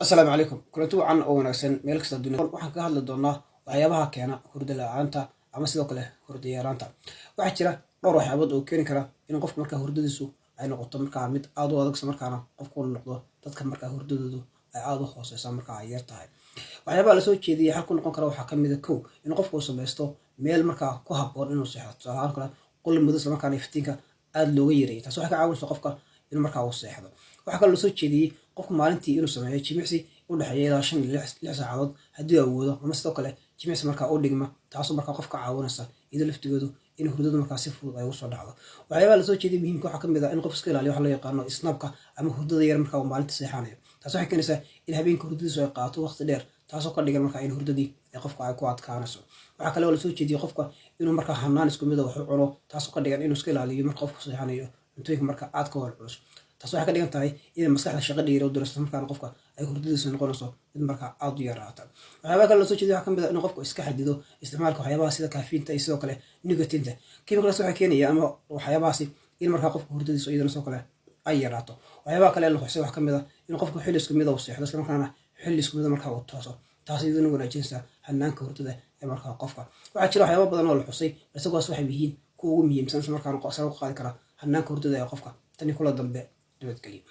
asalaamu calaykum kulanti wacan oo wanaagsan meel kasta dunida waxaan ka hadli doonaa waxyaabaha keena hurdo la'aanta ama sidoo kale hurdo yaraanta. Waxaa jira dhowr waxyaabood oo keeni kara in qofka markaa hurdadiisu ay noqoto markaa mid aad u adag isla markaana qofku noqdo dadka markaa hurdadoodu ay aad u hooseysa markaa ay yar tahay. Waxyaabaha la soo jeediyay xal ku noqon kara waxaa ka mid ah kow in qofku uu samaysto meel markaa ku habboon inuu seexdo, tusaale ahaan kale qol madow isla markaana iftiinka aad looga yareeyo, taas waxay ka caawinaysaa qofka inuu markaa uu seexdo. Waxaa kaloo la soo jeediyay qofka maalintii inuu sameeyo jimicsi u dhexeeya ilaa 5 ilaa 6 saacadood haddii uu awoodo, ama sidoo kale jimicsi markaa u dhigma taasoo markaa qofka caawinaysa iyadoo laftigoodu in hurdadu markaa si fudud ay ugu soo dhacdo. Waxyaabaha la soo jeediyay muhiimka waxaa ka mid ah in qofka iska ilaaliyo waxa loo yaqaano snapka ama hurdada yar markaa uu maalinta seexanayo. Taas waxay keenaysaa in habeenkii hurdadiisu ay qaato waqti dheer, taasoo ka dhigan markaa in hurdadii ay qofka ay ku adkaanayso. Waxaa kale oo la soo jeediyay qofka inuu markaa hannaan isku mid ah wax u cuno, taasoo ka dhigan inuu iska ilaaliyo marka qofku seexanayo cuntooyinka markaa aad ka wada culus. taas waxay ka dhigan tahay in maskaxda shaqo dheeri u dirayso markaan qofka ay hurdadiisu noqonayso mid markaa aad u yaraata. Waxyaabaha kale la soo jeediyay waxaa ka mid ah in qofku iska xadido isticmaalka waxyaabaha sida kaafiinta iyo sidoo kale nicotine-ta. Chemicals waxay keenayaan ama waxyaabahaasi in markaa qofka hurdadiisu iyadana sidoo kale ay yaraato. Waxyaabaha kale ee la xusay waxaa ka mid ah in qofku xilli isku mid ah uu seexdo isla markaana xilli isku mid ah markaa uu tooso, taas iyaduna wanaajinaysa hannaanka hurdada ee markaa qofka. Waxaa jira waxyaabo badan oo la xusay balse kuwaas waxay yihiin kuwa ugu muhiimsan isla markaana sare u qaadi kara hannaanka hurdada ee qofka. Tani kula dambe nabadgelyo.